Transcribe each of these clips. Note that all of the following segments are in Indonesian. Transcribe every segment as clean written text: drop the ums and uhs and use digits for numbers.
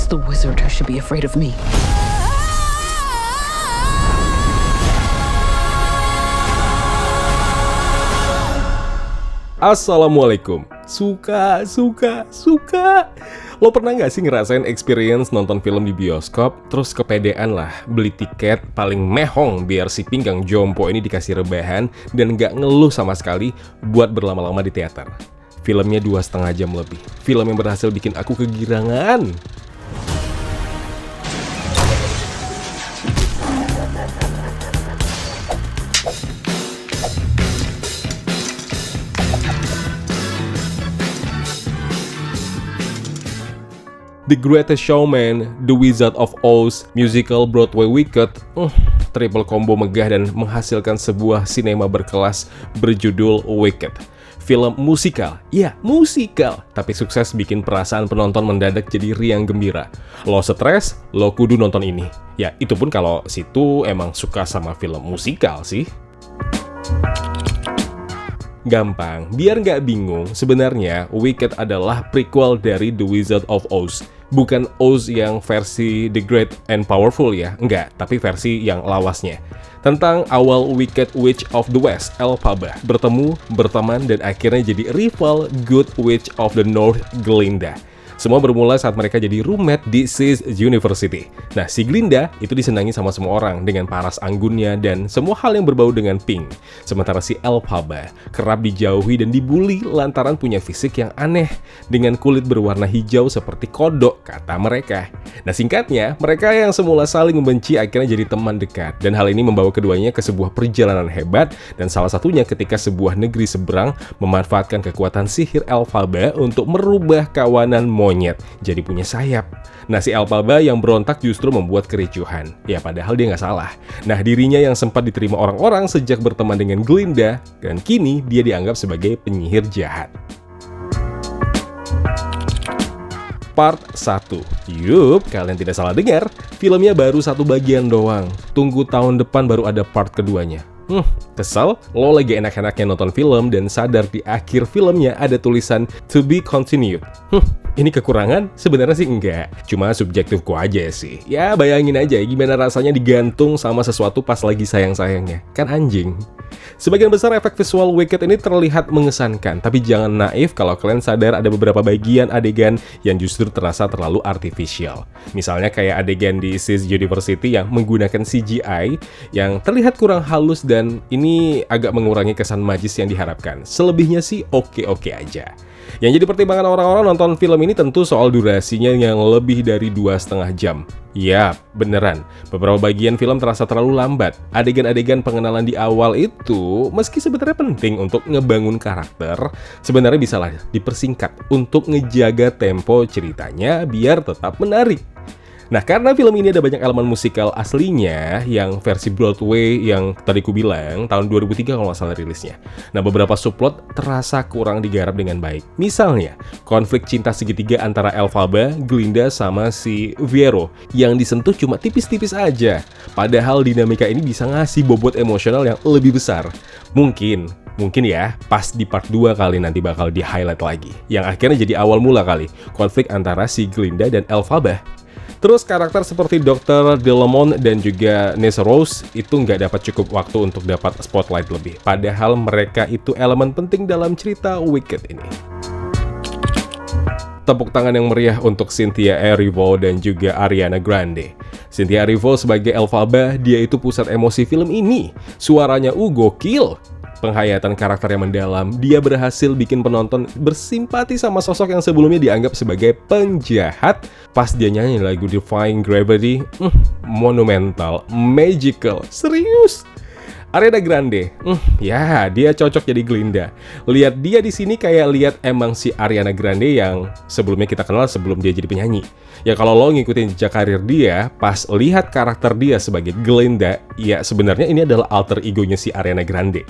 the wizard who should be afraid of me? Assalamualaikum. Suka. Lo pernah gak sih ngerasain experience nonton film di bioskop, terus kepedean lah beli tiket paling mehong biar si pinggang jompo ini dikasih rebahan dan gak ngeluh sama sekali buat berlama-lama di teater. Filmnya 2,5 jam lebih. Film yang berhasil bikin aku kegirangan. The Greatest Showman, The Wizard of Oz, musical Broadway Wicked, triple combo megah dan menghasilkan sebuah sinema berkelas berjudul Wicked. Film musikal, ya musikal, tapi sukses bikin perasaan penonton mendadak jadi riang gembira. Lo stres, lo kudu nonton ini. Ya itu pun kalau situ emang suka sama film musikal sih. Gampang, biar nggak bingung, sebenarnya Wicked adalah prequel dari The Wizard of Oz. Bukan Oz yang versi The Great and Powerful ya, enggak, tapi versi yang lawasnya. Tentang awal Wicked Witch of the West, Elphaba, bertemu, berteman, dan akhirnya jadi rival Good Witch of the North, Glinda. Semua bermula saat mereka jadi roommate di SIS University. Nah, si Glinda itu disenangi sama semua orang dengan paras anggunnya dan semua hal yang berbau dengan pink. Sementara si Elphaba kerap dijauhi dan dibully lantaran punya fisik yang aneh dengan kulit berwarna hijau seperti kodok, kata mereka. Nah, singkatnya, mereka yang semula saling membenci akhirnya jadi teman dekat. Dan hal ini membawa keduanya ke sebuah perjalanan hebat dan salah satunya ketika sebuah negeri seberang memanfaatkan kekuatan sihir Elphaba untuk merubah kawanan monyet jadi punya sayap. Nah, si Elphaba yang berontak justru membuat kericuhan. Ya padahal dia nggak salah. Nah, dirinya yang sempat diterima orang-orang sejak berteman dengan Glinda, dan kini dia dianggap sebagai penyihir jahat. Part 1. Yup, kalian tidak salah dengar. Filmnya baru satu bagian doang. Tunggu tahun depan baru ada part keduanya. Kesel? Lo lagi enak-enaknya nonton film dan sadar di akhir filmnya ada tulisan To Be Continued. Ini kekurangan? Sebenarnya sih enggak. Cuma subjektifku aja sih. Ya bayangin aja gimana rasanya digantung sama sesuatu pas lagi sayang-sayangnya. Kan anjing. Sebagian besar efek visual Wicked ini terlihat mengesankan, tapi jangan naif kalau kalian sadar ada beberapa bagian adegan yang justru terasa terlalu artificial. Misalnya kayak adegan di SIS University yang menggunakan CGI yang terlihat kurang halus dan ini agak mengurangi kesan magis yang diharapkan. Selebihnya sih oke-oke aja. Yang jadi pertimbangan orang-orang nonton film ini tentu soal durasinya yang lebih dari 2,5 jam. Yap, beneran. Beberapa bagian film terasa terlalu lambat. Adegan-adegan pengenalan di awal itu, meski sebenarnya penting untuk ngebangun karakter, sebenarnya bisalah dipersingkat untuk ngejaga tempo ceritanya biar tetap menarik. Nah, karena film ini ada banyak elemen musikal aslinya yang versi Broadway yang tadi ku bilang, tahun 2003 kalau nggak salah rilisnya. Nah, beberapa subplot terasa kurang digarap dengan baik. Misalnya, konflik cinta segitiga antara Elphaba, Glinda, sama si Viero yang disentuh cuma tipis-tipis aja. Padahal dinamika ini bisa ngasih bobot emosional yang lebih besar. Mungkin ya, pas di part 2 kali nanti bakal di-highlight lagi. Yang akhirnya jadi awal mula kali, konflik antara si Glinda dan Elphaba. Terus karakter seperti Dr. Delamont dan juga Nessa Rose itu nggak dapat cukup waktu untuk dapat spotlight lebih. Padahal mereka itu elemen penting dalam cerita Wicked ini. Tepuk tangan yang meriah untuk Cynthia Erivo dan juga Ariana Grande. Cynthia Erivo sebagai Elphaba, dia itu pusat emosi film ini. Suaranya gokil. Penghayatan karakter yang mendalam, dia berhasil bikin penonton bersimpati sama sosok yang sebelumnya dianggap sebagai penjahat. Pas dia nyanyi lagu Defying Gravity, monumental, magical, serius. Ariana Grande, ya dia cocok jadi Glinda. Lihat dia di sini kayak lihat emang si Ariana Grande yang sebelumnya kita kenal sebelum dia jadi penyanyi. Ya kalau lo ngikutin jejak karir dia, pas lihat karakter dia sebagai Glinda, ya sebenarnya ini adalah alter egonya si Ariana Grande.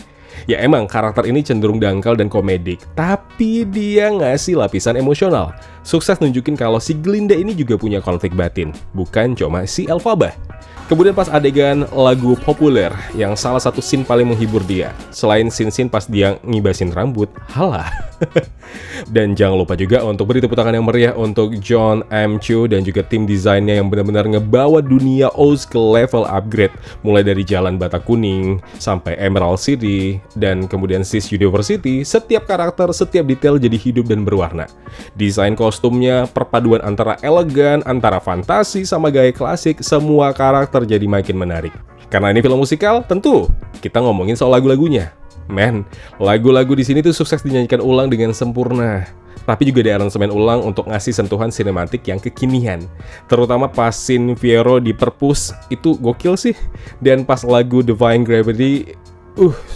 Ya emang karakter ini cenderung dangkal dan komedik, tapi dia ngasih lapisan emosional. Sukses nunjukin kalau si Glinda ini juga punya konflik batin, bukan cuma si Elphaba. Kemudian pas adegan lagu populer yang salah satu scene paling menghibur dia, selain scene-scene pas dia ngibasin rambut, halah. Dan jangan lupa juga untuk beri tepuk tangan yang meriah untuk John M. Chu dan juga tim desainnya yang benar-benar ngebawa dunia Oz ke level upgrade, mulai dari Jalan Bata Kuning sampai Emerald City dan kemudian Sis University. Setiap karakter, setiap detail jadi hidup dan berwarna. Desain kostumnya, perpaduan antara elegan, antara fantasi sama gaya klasik, semua karakter jadi makin menarik. Karena ini film musikal, tentu kita ngomongin soal lagu-lagunya. Men, lagu-lagu di sini tuh sukses dinyanyikan ulang dengan sempurna. Tapi juga ada aransemen ulang untuk ngasih sentuhan sinematik yang kekinian. Terutama pas scene Fiero di perpus, itu gokil sih. Dan pas lagu Divine Gravity,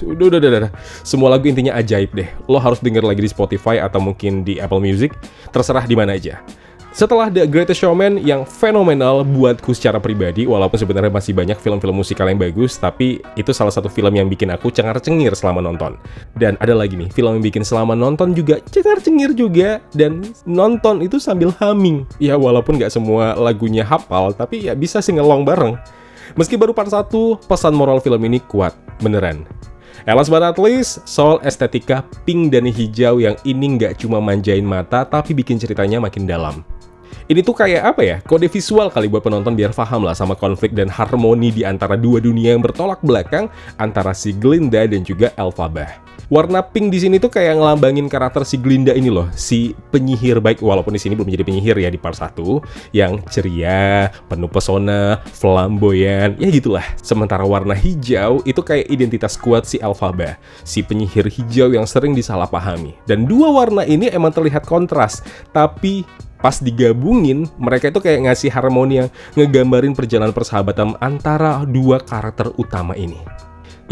udah. Semua lagu intinya ajaib deh. Lo harus denger lagi di Spotify atau mungkin di Apple Music, terserah di mana aja. Setelah The Greatest Showman yang fenomenal buatku secara pribadi, walaupun sebenarnya masih banyak film-film musikal yang bagus, tapi itu salah satu film yang bikin aku cengar-cengir selama nonton. Dan ada lagi nih, film yang bikin selama nonton juga cengar-cengir juga, dan nonton itu sambil humming. Ya walaupun gak semua lagunya hafal, tapi ya bisa sih ngelong bareng. Meski baru part 1, pesan moral film ini kuat, beneran. Last but not least, soal estetika pink dan hijau yang ini nggak cuma manjain mata, tapi bikin ceritanya makin dalam. Ini tuh kayak apa ya, kode visual kali buat penonton biar paham lah sama konflik dan harmoni di antara dua dunia yang bertolak belakang antara si Glinda dan juga Elphaba. Warna pink di sini tuh kayak ngelambangin karakter si Glinda ini loh, si penyihir baik, walaupun di sini belum menjadi penyihir ya di part 1, yang ceria, penuh pesona, flamboyan, ya gitulah. Sementara warna hijau itu kayak identitas kuat si Elphaba, si penyihir hijau yang sering disalahpahami. Dan dua warna ini emang terlihat kontras, tapi pas digabungin, mereka itu kayak ngasih harmoni yang ngegambarin perjalanan persahabatan antara dua karakter utama ini.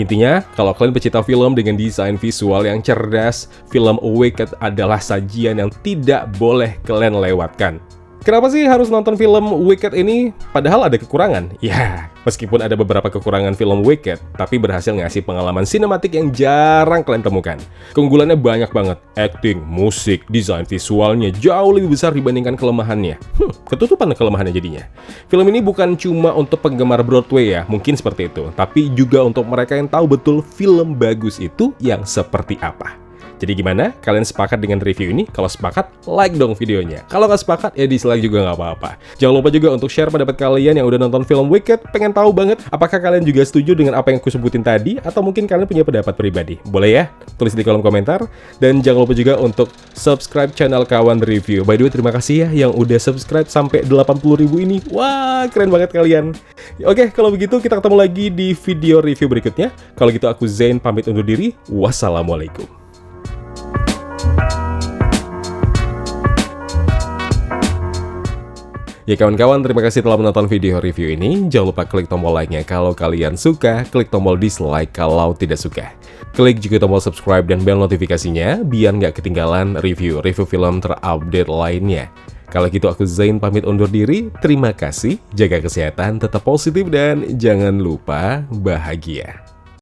Intinya, kalau kalian pecinta film dengan desain visual yang cerdas, film Wicked adalah sajian yang tidak boleh kalian lewatkan. Kenapa sih harus nonton film Wicked ini? Padahal ada kekurangan. Ya, meskipun ada beberapa kekurangan film Wicked, tapi berhasil ngasih pengalaman sinematik yang jarang kalian temukan. Keunggulannya banyak banget. Acting, musik, desain visualnya jauh lebih besar dibandingkan kelemahannya. Ketutupan kelemahannya jadinya. Film ini bukan cuma untuk penggemar Broadway ya, mungkin seperti itu. Tapi juga untuk mereka yang tahu betul film bagus itu yang seperti apa. Jadi gimana? Kalian sepakat dengan review ini? Kalau sepakat, like dong videonya. Kalau nggak sepakat, ya dislike juga nggak apa-apa. Jangan lupa juga untuk share pendapat kalian yang udah nonton film Wicked. Pengen tahu banget, apakah kalian juga setuju dengan apa yang aku sebutin tadi? Atau mungkin kalian punya pendapat pribadi? Boleh ya? Tulis di kolom komentar. Dan jangan lupa juga untuk subscribe channel Kawan Review. By the way, terima kasih ya yang udah subscribe sampai 80.000 ini. Wah, keren banget kalian. Oke, kalau begitu kita ketemu lagi di video review berikutnya. Kalau gitu aku Zain pamit undur diri. Wassalamualaikum. Ya kawan-kawan, terima kasih telah menonton video review ini. Jangan lupa klik tombol like-nya kalau kalian suka, klik tombol dislike kalau tidak suka. Klik juga tombol subscribe dan bell notifikasinya biar nggak ketinggalan review film terupdate lainnya. Kalau gitu aku Zain pamit undur diri. Terima kasih, jaga kesehatan, tetap positif dan jangan lupa bahagia.